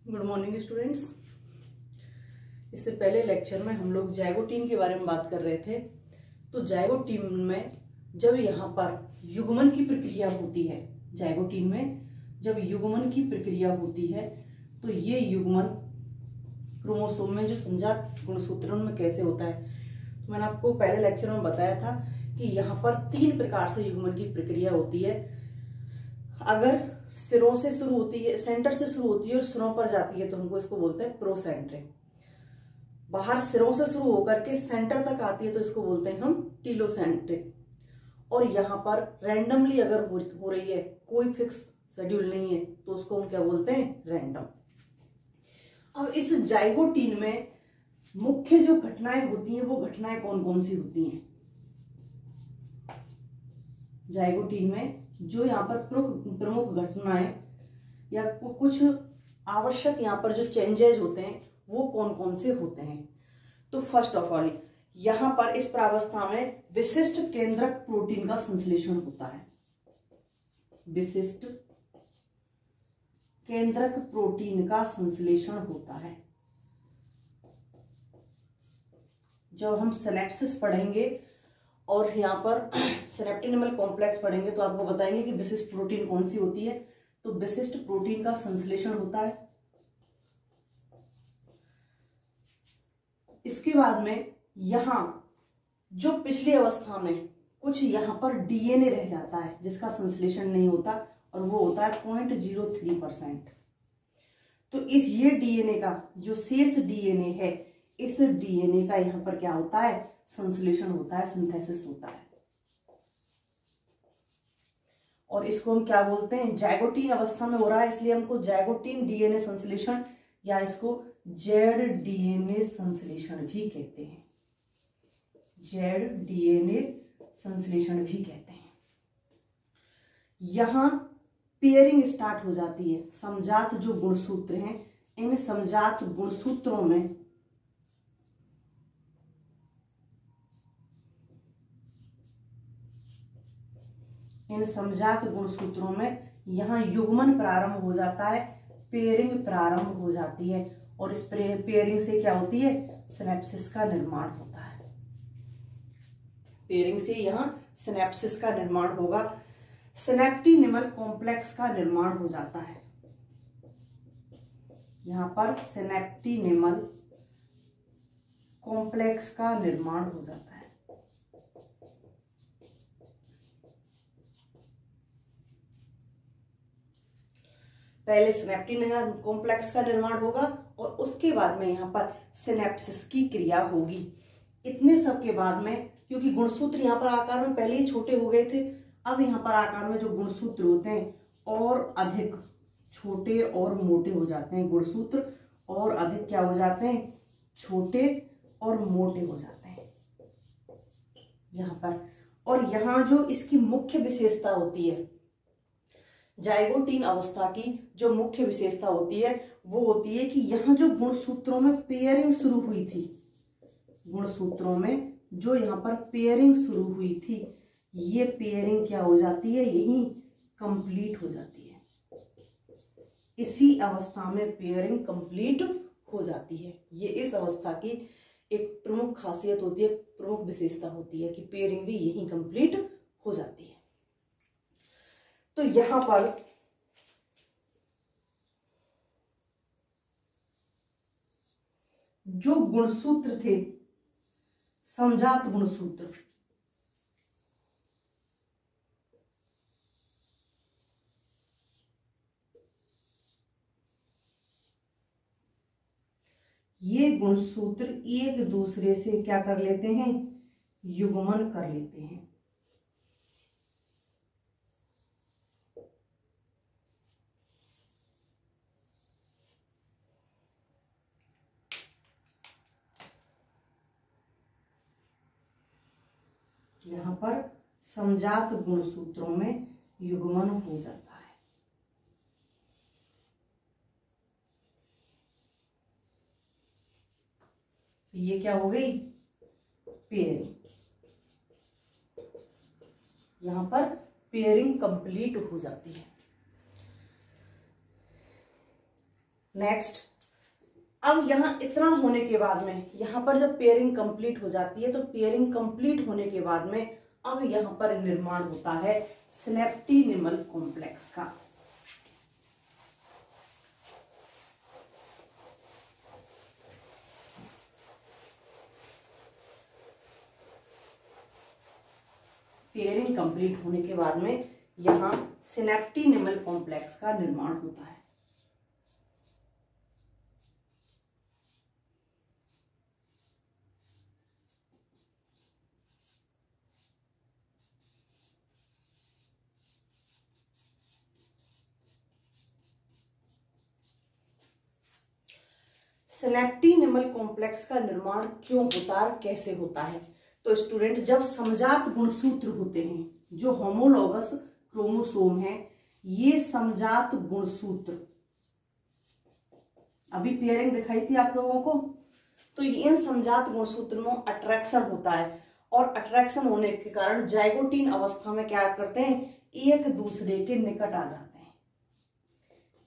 Good morning students. इससे पहले lecture में हम लोग जाइगोटीन के बारे में बात कर रहे थे। तो जाइगोटीन में जब यहाँ पर युग्मन की प्रक्रिया होती है, जाइगोटीन में जब युग्मन की प्रक्रिया होती है तो ये युग्मन क्रोमोसोम में जो संजात गुणसूत्रों में कैसे होता है। तो मैंने आपको पहले लेक्चर में बताया था कि यहाँ पर 3 प्रकार से युग्मन की प्रक्रिया होती है। अगर सिरों से शुरू होती है, सेंटर से शुरू होती है और सिरों पर जाती है तो हमको इसको बोलते हैं प्रोसेंट्रिक। बाहर सिरों से शुरू होकर के सेंटर तक आती है तो इसको बोलते हैं हम टीलोसेंट्रिक। और यहाँ पर रैंडमली अगर हो रही है, कोई फिक्स शेड्यूल नहीं है, तो उसको हम क्या बोलते हैं, रैंडम। अब इस जाइगोटीन में मुख्य जो घटनाएं होती हैं वो घटनाएं कौन कौन सी होती हैं। जाइगोटीन में जो यहाँ पर प्रमुख घटनाएं या कुछ आवश्यक यहाँ पर जो चेंजेज होते हैं वो कौन कौन से होते हैं। तो फर्स्ट ऑफ ऑल यहाँ पर इस प्रावस्था में विशिष्ट केंद्रक प्रोटीन का संश्लेषण होता है। विशिष्ट केंद्रक प्रोटीन का संश्लेषण होता है। जब हम सिनेप्सिस पढ़ेंगे और यहाँ पर सिनेप्टिनिमल कॉम्प्लेक्स पढ़ेंगे तो आपको बताएंगे कि विशिष्ट प्रोटीन कौन सी होती है। तो विशिष्ट प्रोटीन का संश्लेषण होता है। इसके बाद में यहाँ जो पिछली अवस्था में कुछ यहाँ पर डीएनए रह जाता है जिसका संश्लेषण नहीं होता और वो होता है 0.03%। तो इस ये डीएनए का जो शेष डीएनए है, इस डीएनए का यहाँ पर क्या होता है, संश्लेषण होता है, सिंथेसिस होता है। और इसको हम क्या बोलते हैं, जाइगोटीन अवस्था में हो रहा है इसलिए हमको जाइगोटीन डीएनए संश्लेषण या इसको जेड डीएनए संश्लेषण भी कहते हैं। जेड डीएनए संश्लेषण भी कहते हैं। यहां पेयरिंग स्टार्ट हो जाती है। समजात जो गुणसूत्र हैं, इन समजात गुणसूत्रों में यहां युग्मन प्रारंभ हो जाता है, पेयरिंग प्रारंभ हो जाती है। और इस पेयरिंग से क्या होती है, सिनेप्सिस का निर्माण होता है। पेयरिंग से यहां सिनेप्सिस का निर्माण होगा, सिनेप्टिनिमल कॉम्प्लेक्स का निर्माण हो जाता है। यहां पर सिनेप्टिनिमल कॉम्प्लेक्स का निर्माण हो जाता है। पहले सिनेप्टिनिमल कॉम्प्लेक्स का निर्माण होगा और उसके बाद में यहाँ पर सिनेप्सिस की क्रिया होगी। इतने सब के बाद में, क्योंकि गुणसूत्र यहाँ पर आकार में पहले ही छोटे हो गए थे, अब यहाँ पर आकार में जो गुणसूत्र होते हैं और अधिक छोटे और मोटे हो जाते हैं। गुणसूत्र और अधिक क्या हो जाते हैं, छोटे और मोटे हो जाते हैं यहाँ पर। और यहाँ जो इसकी मुख्य विशेषता होती है, जाइगोटीन अवस्था की जो मुख्य विशेषता होती है वो होती है कि यहाँ जो गुणसूत्रों में पेयरिंग शुरू हुई थी, गुणसूत्रों में जो यहाँ पर पेयरिंग शुरू हुई थी, ये पेयरिंग क्या हो जाती है, यही कंप्लीट हो जाती है। इसी अवस्था में पेयरिंग कंप्लीट हो जाती है। ये इस अवस्था की एक प्रमुख खासियत होती है, प्रमुख विशेषता होती है कि पेयरिंग भी यही कंप्लीट हो जाती है। तो यहां पर जो गुणसूत्र थे, समजात गुणसूत्र, ये गुणसूत्र एक दूसरे से क्या कर लेते हैं, युग्मन कर लेते हैं। यहाँ पर समजात गुणसूत्रों में युग्मन हो जाता है। ये क्या हो गई, पेयरिंग। यहाँ पर पेयरिंग कंप्लीट हो जाती है। नेक्स्ट, अब यहाँ इतना होने के बाद में यहाँ पर जब पेयरिंग कंप्लीट हो जाती है, तो पेयरिंग कंप्लीट होने के बाद में अब यहाँ पर निर्माण होता है सिनेप्टिनिमल कॉम्प्लेक्स का। पेयरिंग कंप्लीट होने के बाद में यहाँ सिनेप्टिनिमल कॉम्प्लेक्स का निर्माण होता है। सिनेप्टिनिमल कॉम्प्लेक्स का निर्माण क्यों होता है, कैसे होता है? तो स्टूडेंट, जब समजात गुणसूत्र होते हैं, जो होमोलॉगस क्रोमोसोम है, ये समजात गुणसूत्र, अभी पेयरिंग दिखाई थी आप लोगों को, तो इन समजात गुणसूत्र में अट्रैक्शन होता है, और अट्रैक्शन होने के कारण जाइगोटीन अवस्था में क्या करते हैं, एक दूसरे के निकट आ जाते हैं,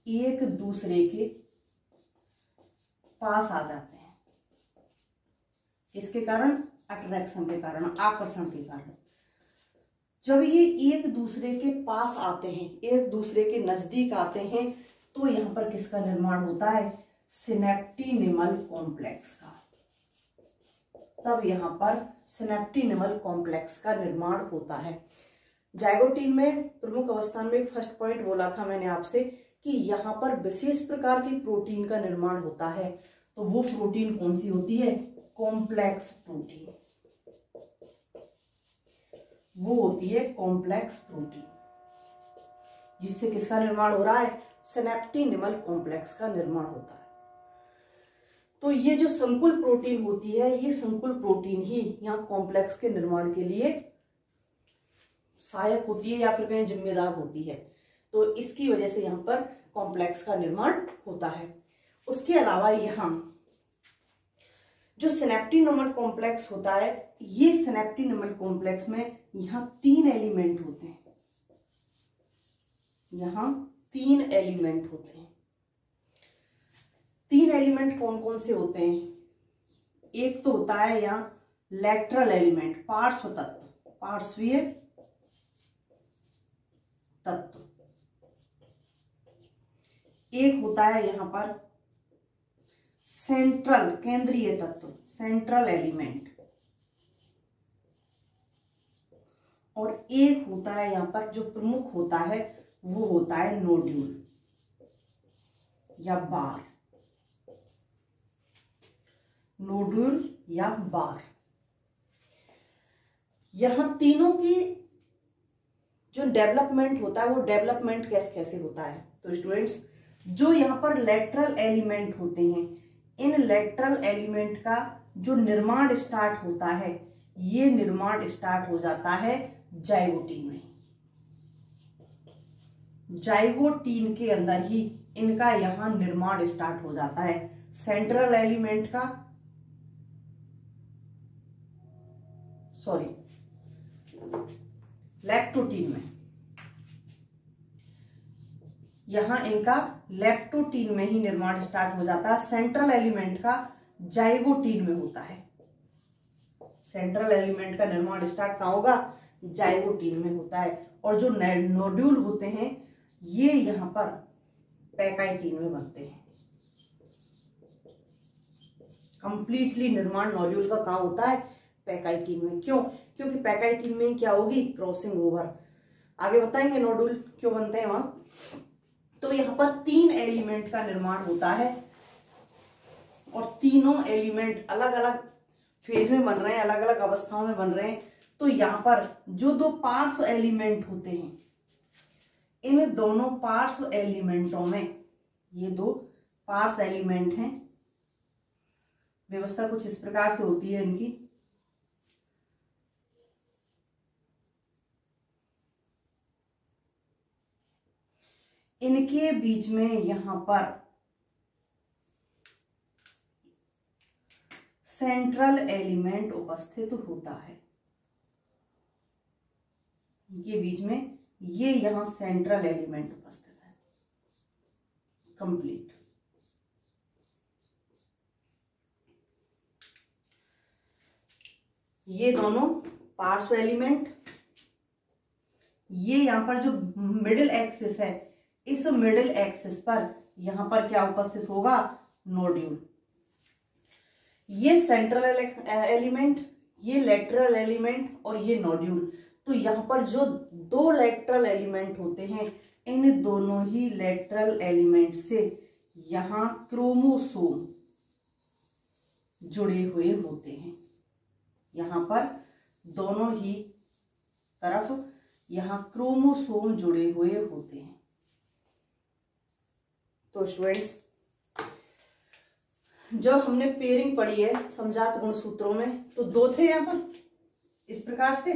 एक दूसरे के पास आ जाते हैं। किसके कारण? अट्रैक्शन के कारण, आकर्षण के कारण। जब ये एक दूसरे के पास आते हैं, एक दूसरे के नजदीक आते हैं, तो यहां पर किसका निर्माण होता है? सिनेप्टिनिमल कॉम्प्लेक्स का। तब यहां पर सिनेप्टिनिमल कॉम्प्लेक्स का निर्माण होता है। जाइगोटीन में प्रमुख अवस्था में फर्स्ट पॉइंट बोला था मैंने आपसे कि यहाँ पर विशेष प्रकार की प्रोटीन का निर्माण होता है। तो वो प्रोटीन कौन सी होती है? Complex protein. वो होती है कॉम्प्लेक्स प्रोटीन, जिससे किसका निर्माण हो रहा है? सिनेप्टिनिमल कॉम्प्लेक्स का निर्माण होता है। तो ये जो संकुल प्रोटीन होती है, ये संकुल प्रोटीन ही यहाँ कॉम्प्लेक्स के निर्माण के लिए सहायक होती है या फिर कहीं जिम्मेदार होती है। तो इसकी वजह से यहाँ पर कॉम्प्लेक्स का निर्माण होता है। उसके अलावा यहाँ जो सिनेप्टिनिमल कॉम्प्लेक्स होता है, ये सिनेप्टिनिमल कॉम्प्लेक्स में यहाँ 3 एलिमेंट होते हैं। यहाँ 3 एलिमेंट होते हैं। 3 एलिमेंट कौन कौन से होते हैं? एक तो होता है यहाँ लैटरल एलिमेंट, पार्श्व तत्व, पार्श्वीय तत्व। एक होता है यहां पर सेंट्रल, केंद्रीय तत्व, सेंट्रल एलिमेंट। और एक होता है यहां पर जो प्रमुख होता है, वो होता है नोड्यूल या बार। नोड्यूल या बार। यहां तीनों की जो डेवलपमेंट होता है, वो डेवलपमेंट कैसे कैसे होता है? तो स्टूडेंट्स, जो यहाँ पर लेटरल एलिमेंट होते हैं, इन लेटरल एलिमेंट का जो निर्माण स्टार्ट होता है, ये निर्माण स्टार्ट हो जाता है जाइगोटीन में। जाइगोटीन के अंदर ही इनका यहाँ निर्माण स्टार्ट हो जाता है। सेंट्रल एलिमेंट का, सॉरी, लैक्टोटीन में, यहां इनका लैक्टोटीन में ही निर्माण स्टार्ट हो जाता है। सेंट्रल एलिमेंट का जाइगोटीन में होता है। सेंट्रल एलिमेंट का निर्माण स्टार्ट कहां होगा? जाइगोटीन में होता है। और जो नोड्यूल होते हैं, ये यहां पर पैकाइटीन में बनते हैं। कंप्लीटली निर्माण नोड्यूल का कहां होता है? पैकाइटीन में। क्यों? क्योंकि पैकाइटीन में क्या होगी? Crossing over. आगे बताएंगे नोड्यूल क्यों बनते हैं वहां। तो यहाँ पर 3 एलिमेंट का निर्माण होता है, और तीनों एलिमेंट अलग अलग फेज में बन रहे हैं, अलग अलग अवस्थाओं में बन रहे हैं। तो यहाँ पर जो 2 पार्श्व एलिमेंट होते हैं, इन दोनों पार्श्व एलिमेंटों में, ये 2 पार्श्व एलिमेंट हैं, व्यवस्था कुछ इस प्रकार से होती है इनकी। इनके बीच में यहां पर सेंट्रल एलिमेंट उपस्थित होता है। इनके बीच में ये यहां सेंट्रल एलिमेंट उपस्थित है। कंप्लीट। ये दोनों पार्श्व एलिमेंट, ये यहां पर जो मिडिल एक्सिस है, इस मिडिल एक्सिस पर यहां पर क्या उपस्थित होगा, नोड्यूल। ये सेंट्रल एलिमेंट, ये लेटरल एलिमेंट और ये नोड्यूल। तो यहां पर जो दो लेटरल एलिमेंट होते हैं, इन दोनों ही लेटरल एलिमेंट से यहां क्रोमोसोम जुड़े हुए होते हैं। यहां पर दोनों ही तरफ यहां क्रोमोसोम जुड़े हुए होते हैं। तो स्टूडेंट्स, जो हमने पेयरिंग पढ़ी है समजात गुणसूत्रों में, तो दो थे यहां पर इस प्रकार से,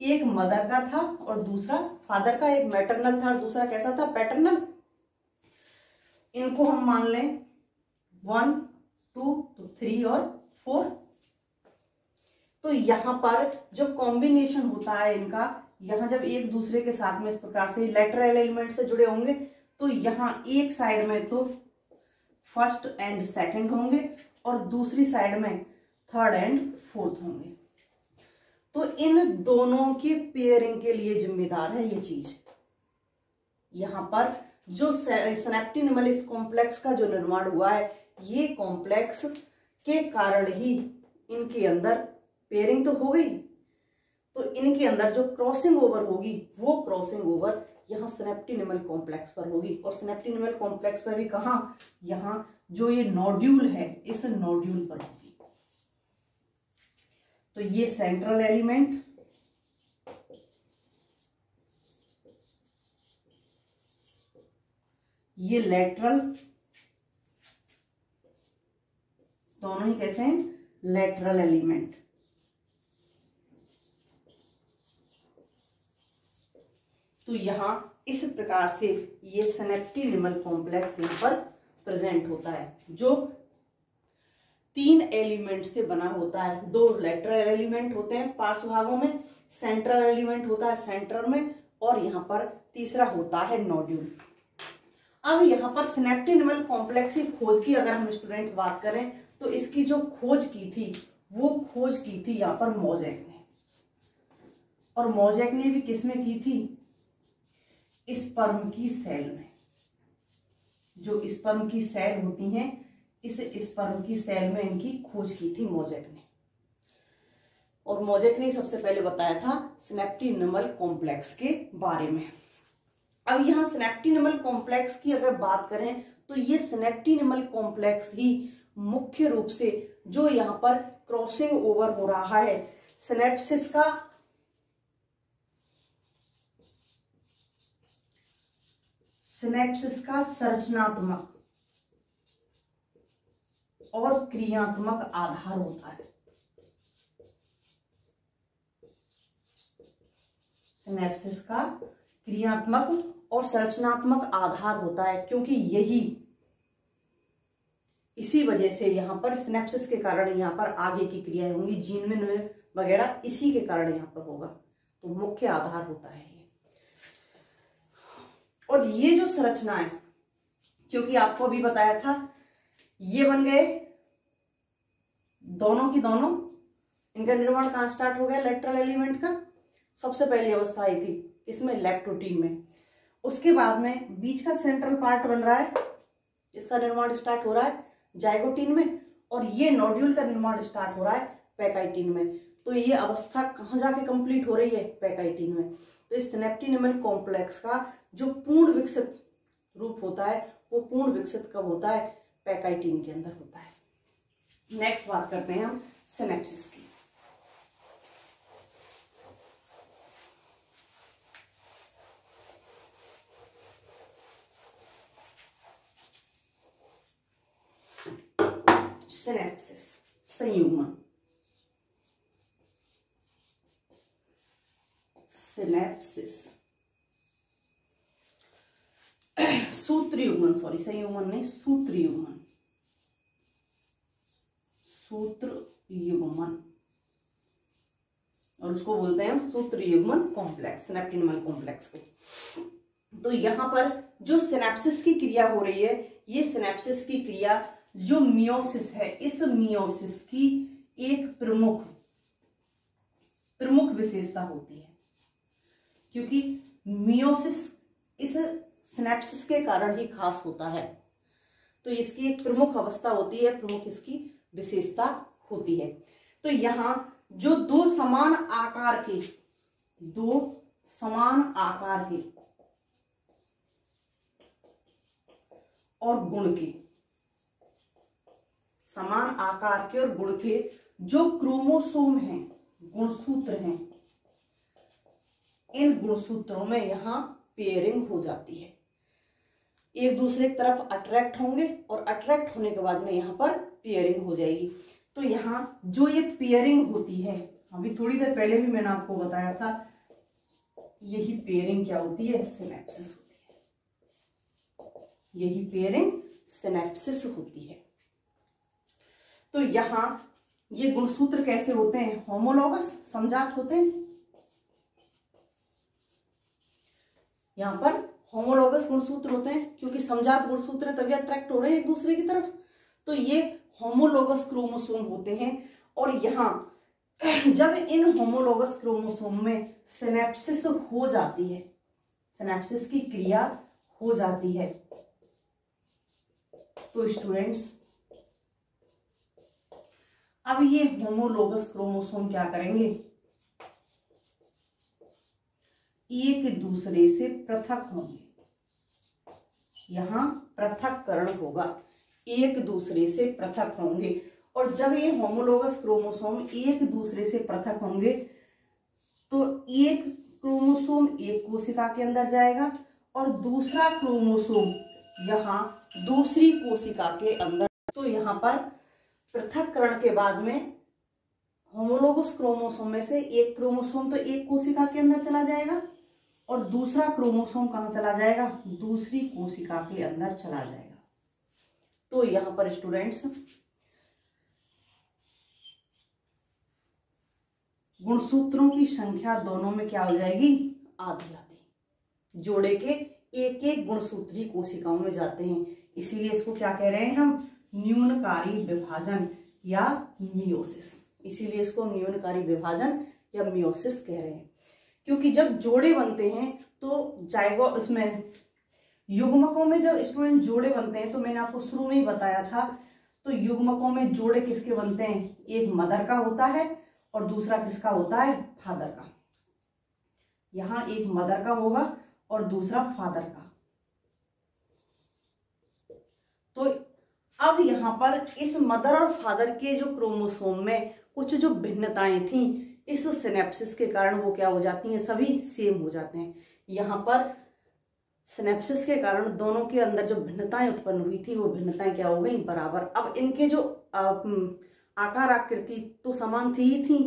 एक मदर का था और दूसरा फादर का, एक मैटरनल था और दूसरा कैसा था, पैटर्नल। इनको हम मान लें 1 2 तो 3 और 4। तो यहां पर जो कॉम्बिनेशन होता है इनका, यहां जब एक दूसरे के साथ में इस प्रकार से लेटरल एलिमेंट से जुड़े होंगे, तो यहां एक साइड में तो फर्स्ट एंड सेकंड होंगे और दूसरी साइड में थर्ड एंड फोर्थ होंगे। तो इन दोनों के पेयरिंग के लिए जिम्मेदार है ये चीज। यहां पर जो सिनेप्टी निमलिस कॉम्प्लेक्स का जो निर्माण हुआ है, ये कॉम्प्लेक्स के कारण ही इनके अंदर पेयरिंग तो हो गई, तो इनके अंदर जो क्रॉसिंग ओवर होगी, वो क्रॉसिंग ओवर यहाँ सिनेप्टी निमल कॉम्प्लेक्स पर होगी। और सिनेप्टी निमल कॉम्प्लेक्स पर भी कहाँ, यहाँ जो ये नोड्यूल है, इस नोड्यूल पर होगी। तो ये सेंट्रल एलिमेंट, ये लेटरल, दोनों ही कैसे हैं, लेटरल एलिमेंट। तो यहां इस प्रकार से ये सिनेप्टी निमल कॉम्प्लेक्स यहां पर प्रेजेंट होता है, जो 3 एलिमेंट से बना होता है। 2 लेटरल एलिमेंट होते हैं पार्श्व भागों में, सेंट्रल एलिमेंट होता है सेंटर में, और यहां पर तीसरा होता है नोड्यूल। अब यहां पर सिनेप्टी निमल कॉम्प्लेक्स की खोज की अगर हम स्टूडेंट्स बात करें, तो इसकी जो खोज की थी, वो खोज की थी यहां पर मोज़ेक ने। और मोज़ेक ने भी किसमें की थी, स्पर्म की सेल में। जो स्पर्म की सेल होती हैं, इस स्पर्म की सेल में इनकी खोज की थी मोज़ेक ने। और मोज़ेक ने सबसे पहले बताया था सिनेप्टी निमल कॉम्प्लेक्स के बारे में। अब यहां सिनेप्टी निमल कॉम्प्लेक्स की अगर बात करें, तो ये सिनेप्टी निमल कॉम्प्लेक्स ही मुख्य रूप से जो यहाँ पर क्रॉसिंग ओवर हो रहा है सिनेप्सिस का संरचनात्मक और क्रियात्मक आधार होता है। सिनेप्सिस का क्रियात्मक और संरचनात्मक आधार होता है, क्योंकि इसी वजह से यहां पर सिनेप्सिस के कारण यहां पर आगे की क्रियाएं होंगी, जीन में वगैरह इसी के कारण यहां पर होगा। तो मुख्य आधार होता है ये। और ये जो संरचना है, क्योंकि आपको अभी बताया था, ये बन गए दोनों की दोनों, इनका निर्माण कहां स्टार्ट हो गया, लेटरल एलिमेंट का सबसे पहली अवस्था आई थी इसमें, लेप्टोटीन में। उसके बाद में बीच का सेंट्रल पार्ट बन रहा है, इसका निर्माण स्टार्ट हो रहा है जाइगोटीन में, और ये नोड्यूल का निर्माण स्टार्ट हो रहा है पैकाइटिन में। तो ये अवस्था कहां जाके कंप्लीट हो रही है, पैकाइटिन में। तो इस सिनेप्टी निमल कॉम्प्लेक्स का जो पूर्ण विकसित रूप होता है, वो पूर्ण विकसित कब होता है, पैकाइटिन के अंदर होता है। नेक्स्ट बात करते हैं हम सिनेप्सिस की। सिनेप्सिस, संयुग्मन। सिनेप्सिस, सूत्र युग्मन, सॉरी संयुग्मन नहीं, सूत्र युग्मन, सूत्र युग्मन, और उसको बोलते हैं हम सूत्र युग्मन कॉम्प्लेक्स, सिनेप्टी निमल कॉम्प्लेक्स को। तो यहां पर जो सिनेप्सिस की क्रिया हो रही है, ये सिनेप्सिस की क्रिया जो मियोसिस है, इस मियोसिस की एक प्रमुख विशेषता होती है, क्योंकि मियोसिस इस सिनेप्सिस के कारण ही खास होता है। तो इसकी एक प्रमुख अवस्था होती है, प्रमुख इसकी विशेषता होती है। तो यहां जो दो समान आकार के और गुण के, समान आकार के और गुण के जो क्रोमोसोम हैं, गुणसूत्र हैं, इन गुणसूत्रों में यहां पेयरिंग हो जाती है, एक दूसरे की तरफ अट्रैक्ट होंगे और अट्रैक्ट होने के बाद में यहां पर पेयरिंग हो जाएगी। तो यहां जो ये पेयरिंग होती है, अभी थोड़ी देर पहले भी मैंने आपको बताया था, यही पेयरिंग क्या होती है, सिनेप्सिस होती है। यही पेयरिंग सिनेप्सिस होती है। तो यहां ये गुणसूत्र कैसे होते हैं, होमोलॉगस, समजात होते हैं। यहां पर होमोलॉगस गुणसूत्र होते हैं, क्योंकि समजात गुणसूत्र है तभी अट्रैक्ट हो रहे हैं एक दूसरे की तरफ। तो ये होमोलॉगस क्रोमोसोम होते हैं। और यहां जब इन होमोलॉगस क्रोमोसोम में सिनेप्सिस हो जाती है, सिनेप्सिस की क्रिया हो जाती है, तो स्टूडेंट्स अब ये होमोलॉगस क्रोमोसोम क्या करेंगे, एक दूसरे से पृथक होंगे। यहां पृथक्करण होगा, एक दूसरे से पृथक होंगे। और जब ये होमोलॉगस क्रोमोसोम एक दूसरे से पृथक होंगे तो एक क्रोमोसोम एक कोशिका के अंदर जाएगा और दूसरा क्रोमोसोम यहां दूसरी कोशिका के अंदर। तो यहां पर पृथक्करण के बाद में होमोलॉगस क्रोमोसोम में से एक क्रोमोसोम तो एक कोशिका के अंदर चला जाएगा और दूसरा क्रोमोसोम कहां चला जाएगा, दूसरी कोशिका के अंदर चला जाएगा। तो यहां पर स्टूडेंट्स गुणसूत्रों की संख्या दोनों में क्या हो जाएगी, आधी आधी। जोड़े के एक एक गुणसूत्र ही कोशिकाओं में जाते हैं, इसीलिए इसको क्या कह रहे हैं हम, न्यूनकारी विभाजन या मियोसिस। इसीलिए इसको न्यूनकारी विभाजन या मियोसिस कह रहे हैं, क्योंकि जब जोड़े बनते हैं तो जाइगो इसमें युग्मकों में जब स्टूडेंट जोड़े बनते हैं, तो मैंने आपको शुरू में ही बताया था, तो युग्मकों में जोड़े किसके बनते हैं, एक मदर का होता है और दूसरा किसका होता है, फादर का। यहां एक मदर का होगा और दूसरा फादर का। तो अब यहां पर इस मदर और फादर के जो क्रोमोसोम में कुछ जो भिन्नताएं थी, इस सिनेप्सिस के कारण वो क्या हो जाती हैं, सभी सेम हो जाते हैं। यहां पर सिनेप्सिस के कारण दोनों के अंदर जो भिन्नताएं उत्पन्न हुई थी, वो भिन्नताएं क्या हो गई, बराबर। अब इनके जो आकार आकृति तो समान थी ही थी,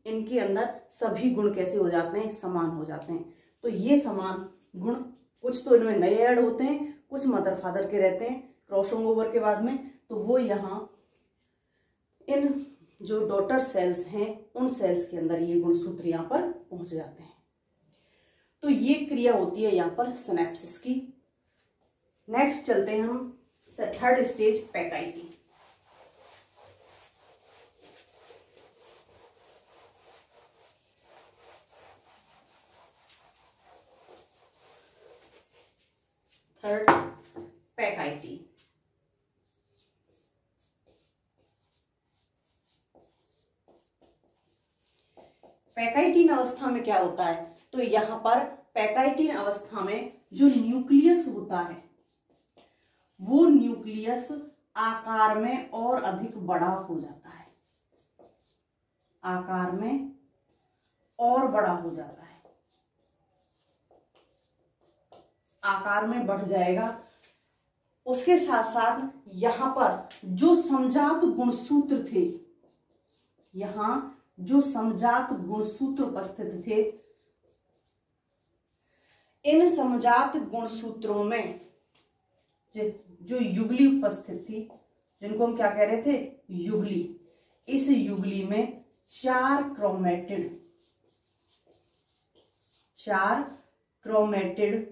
इनके अंदर सभी गुण कैसे हो जाते हैं, समान हो जाते हैं। तो ये समान गुण कुछ तो इनमें नए ऐड होते हैं, कुछ मदर फादर के रहते हैं क्रॉसिंग ओवर के बाद में, तो वो यहाँ इन जो डॉटर सेल्स हैं उन सेल्स के अंदर ये गुणसूत्र यहाँ पर पहुंच जाते हैं। तो ये क्रिया होती है यहाँ पर सिनेप्सिस की। नेक्स्ट चलते हैं हम थर्ड स्टेज, पैकाइटी। थर्ड, पैकाइटी। पैकाइटीन अवस्था में क्या होता है, तो यहां पर पैकाइटीन अवस्था में जो न्यूक्लियस होता है, वो न्यूक्लियस आकार में और अधिक बड़ा हो जाता है, आकार में और बड़ा हो जाता है, आकार में बढ़ जाएगा। उसके साथ साथ यहां पर जो समजात गुणसूत्र थे, यहां जो समजात गुणसूत्र उपस्थित थे, इन समजात गुणसूत्रों में जो युगली उपस्थित थी, जिनको हम क्या कह रहे थे, युगली, इस युगली में चार क्रोमेटिड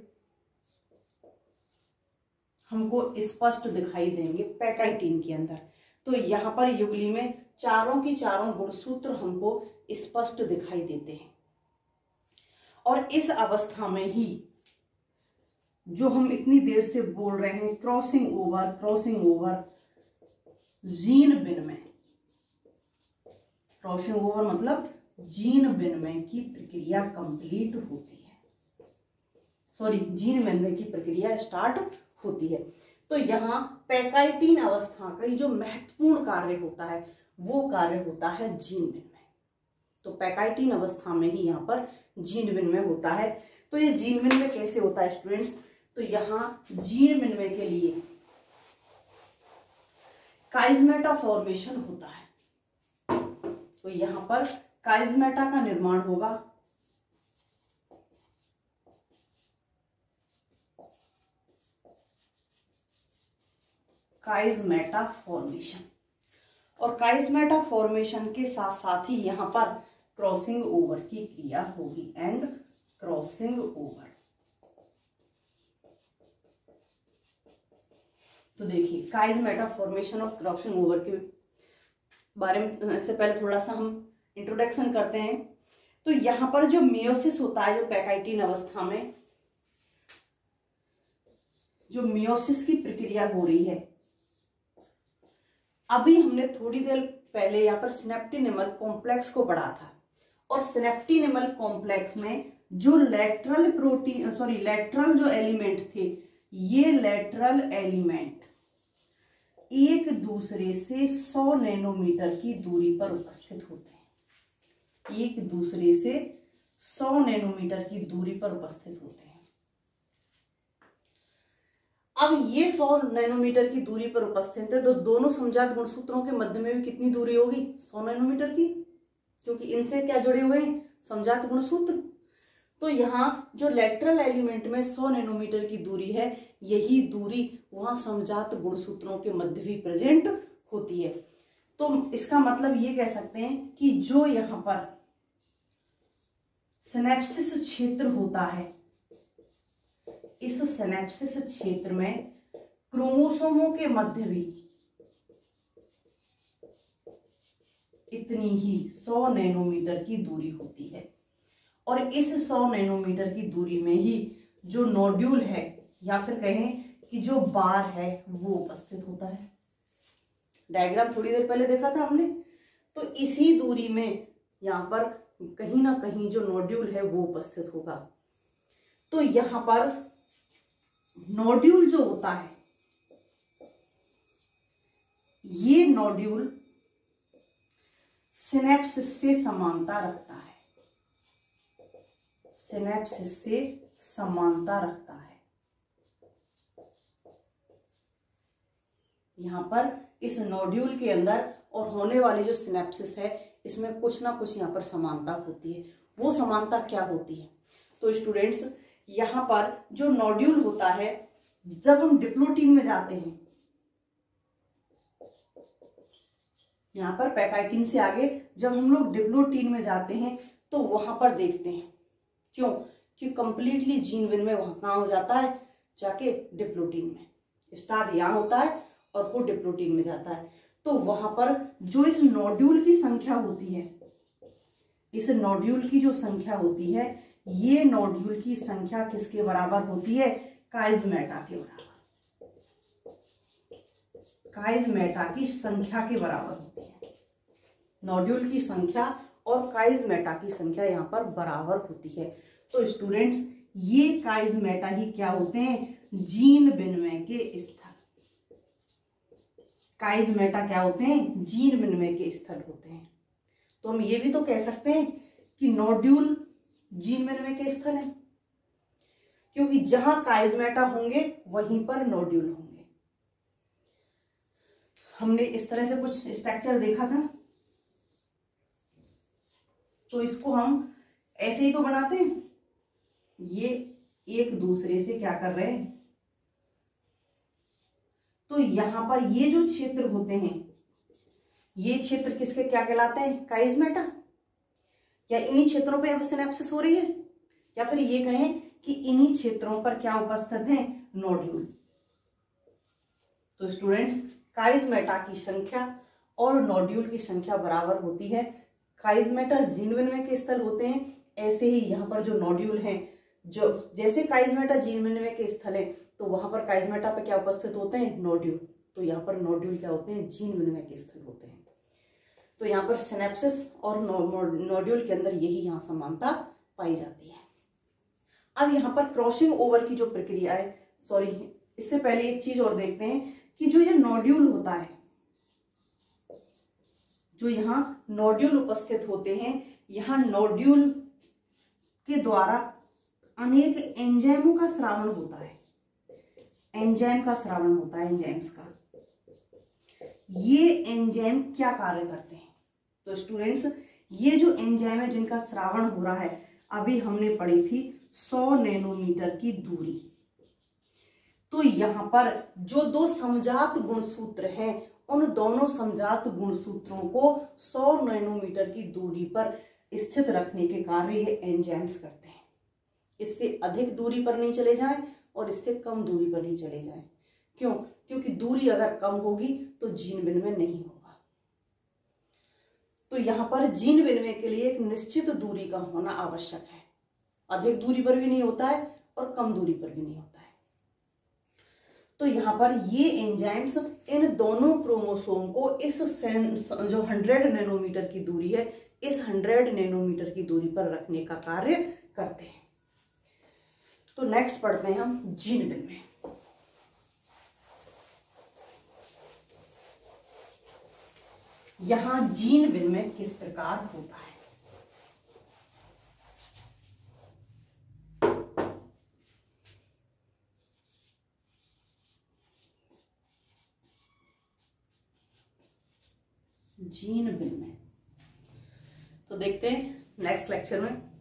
हमको स्पष्ट दिखाई देंगे पैकाइटिन के अंदर। तो यहाँ पर युगली में चारों की चारों गुणसूत्र हमको स्पष्ट दिखाई देते हैं। और इस अवस्था में ही जो हम इतनी देर से बोल रहे हैं क्रॉसिंग ओवर जीन विनिमय, क्रॉसिंग ओवर मतलब जीन विनिमय की प्रक्रिया कंप्लीट होती है, सॉरी जीन विनिमय की प्रक्रिया स्टार्ट होती है। तो यहाँ पैकाइटिन अवस्था का जो महत्वपूर्ण कार्य होता है वो कार्य होता है जीन विनिमय। तो पैकाइटिन अवस्था में ही यहाँ पर जीन विनिमय होता है। तो ये जीन विनिमय कैसे होता है स्टूडेंट्स? तो यहाँ जीन विनिमय के लिए काइजमेटा फॉर्मेशन होता है। तो यहाँ पर काइजमेटा का निर्माण होगा। काइजमेटा फॉर्मेशन, और काइजमेटा फॉर्मेशन के साथ साथ ही यहाँ पर क्रॉसिंग ओवर की क्रिया होगी एंड क्रॉसिंग ओवर। तो देखिए काइजमेटा फॉर्मेशन और क्रॉसिंग ओवर के बारे में इससे पहले थोड़ा सा हम इंट्रोडक्शन करते हैं। तो यहाँ पर जो मियोसिस होता है, जो पैकाइटिन अवस्था में जो मियोसिस की प्रक्रिया हो रही है, अभी हमने थोड़ी देर पहले यहाँ पर सिनेप्टिनिमल कॉम्प्लेक्स को पढ़ा था। और सिनेप्टिनिमल कॉम्प्लेक्स में जो लेटरल जो एलिमेंट थे, ये लेटरल एलिमेंट एक दूसरे से 100 नैनोमीटर की दूरी पर उपस्थित होते हैं। एक दूसरे से 100 नैनोमीटर की दूरी पर उपस्थित होते हैं। अब ये 100 नैनोमीटर की दूरी पर उपस्थित है, तो दोनों समजात गुणसूत्रों के मध्य में भी कितनी दूरी होगी? 100 नैनोमीटर की, क्योंकि इनसे क्या जुड़े हुए हैं? समजात गुणसूत्र। तो यहाँ जो लेटरल एलिमेंट में 100 नैनोमीटर की दूरी है, यही दूरी वहां समजात गुणसूत्रों के मध्य भी प्रेजेंट होती है। तो इसका मतलब ये कह सकते हैं कि जो यहाँ पर सिनेप्सिस क्षेत्र होता है, इस सिनेप्सिस क्षेत्र में क्रोमोसोमों के मध्य भी इतनी ही 100 नैनोमीटर की दूरी होती है। और इस 100 नैनोमीटर की दूरी में ही जो नोड्यूल है या फिर कहें कि जो बार है वो उपस्थित होता है। डायग्राम थोड़ी देर पहले देखा था हमने। तो इसी दूरी में यहाँ पर कहीं ना कहीं जो नोड्यूल है वो उपस्थित होगा। तो यहाँ पर नोड्यूल जो होता है, ये नोड्यूल सिनेप्सिस से समानता रखता है, सिनेप्सिस से समानता रखता है। यहां पर इस नोड्यूल के अंदर और होने वाली जो सिनेप्सिस है, इसमें कुछ ना कुछ यहां पर समानता होती है। वो समानता क्या होती है? तो स्टूडेंट्स, यहां पर जो नोड्यूल होता है, जब हम डिप्लोटीन में जाते हैं, यहां पर पैकाइटिन से आगे जब हम लोग डिप्लोटीन में जाते हैं तो वहां पर देखते हैं, क्यों? कि कंप्लीटली जीन विनिमय वहां कहां हो जाता है? जाके डिप्लोटीन में। स्टार्ट यहां होता है और वो डिप्लोटीन में जाता है। तो वहां पर जो इस नोड्यूल की संख्या होती है, इस नोड्यूल की जो संख्या होती है, ये नोड्यूल की संख्या किसके बराबर होती है? काइजमेटा के बराबर, काइजमेटा की संख्या के बराबर होती है। नोड्यूल की संख्या और काइजमेटा की संख्या यहाँ पर बराबर होती है। तो स्टूडेंट्स, ये काइजमेटा ही क्या होते हैं? जीन विनिमय के स्थल। काइजमेटा क्या होते हैं? जीन विनिमय के स्थल होते हैं। तो हम ये भी तो कह सकते हैं कि नोड्यूल जीन विनिमय के स्थल है, क्योंकि जहां काइजमेटा होंगे वहीं पर नोड्यूल होंगे। हमने इस तरह से कुछ स्ट्रक्चर देखा था, तो इसको हम ऐसे ही तो बनाते हैं। ये एक दूसरे से क्या कर रहे हैं? तो यहां पर ये जो क्षेत्र होते हैं, ये क्षेत्र किसके क्या कहलाते हैं? काइजमेटा। या इन्हीं क्षेत्रों पे अब सिनेप्सिस हो रही है, या फिर ये कहें कि इन्हीं क्षेत्रों पर क्या उपस्थित है? नोड्यूल। तो स्टूडेंट्स, काइजमेटा की संख्या और नोड्यूल की संख्या बराबर होती है। काइजमेटा जीन विनिमय के स्थल होते हैं, ऐसे ही यहाँ पर जो नोड्यूल हैं, जो जैसे काइजमेटा जीन विनिमय के स्थल है तो वहां पर काइजमेटा पे क्या उपस्थित होते हैं, नोड्यूल। तो यहाँ पर नोड्यूल क्या होते हैं, जीन विनिमय के स्थल होते हैं। तो यहाँ पर सिनेप्सिस और नोड्यूल के अंदर यही यहाँ समानता पाई जाती है। अब यहाँ पर क्रॉसिंग ओवर की जो प्रक्रिया है, सॉरी इससे पहले एक चीज और देखते हैं कि जो ये नोड्यूल होता है, जो यहाँ नोड्यूल उपस्थित होते हैं, यहाँ नोड्यूल के द्वारा अनेक एंजाइमों का स्रावण होता है। एंजाइम का स्रावण होता है, एंजाइम्स का। ये एंजाइम क्या कार्य करते हैं, तो स्टूडेंट्स ये जो एंजाइम है जिनका स्रावण हो रहा है, अभी हमने पढ़ी थी 100 नैनोमीटर की दूरी। तो यहाँ पर जो दो समजात गुणसूत्र हैं, उन दोनों समजात गुणसूत्रों को 100 नैनोमीटर की दूरी पर स्थित रखने के कार्य ये एंजाइम्स करते हैं। इससे अधिक दूरी पर नहीं चले जाएं और इससे कम दूरी पर नहीं चले जाएं। क्यों? क्योंकि दूरी अगर कम होगी तो जीन विनिमय नहीं होगा। तो यहाँ पर जीन विनिमय के लिए एक निश्चित दूरी का होना आवश्यक है। अधिक दूरी पर भी नहीं होता है और कम दूरी पर भी नहीं होता है। तो यहाँ पर ये एंजाइम्स इन दोनों क्रोमोसोम को इस जो 100 नैनोमीटर की दूरी है, इस 100 नैनोमीटर की दूरी पर रखने का कार्य करते हैं। तो नेक्स्ट पढ़ते हैं हम जीन विनिमय। यहां जीन विनिमय किस प्रकार होता है। जीन विनिमय तो देखते हैं नेक्स्ट लेक्चर में।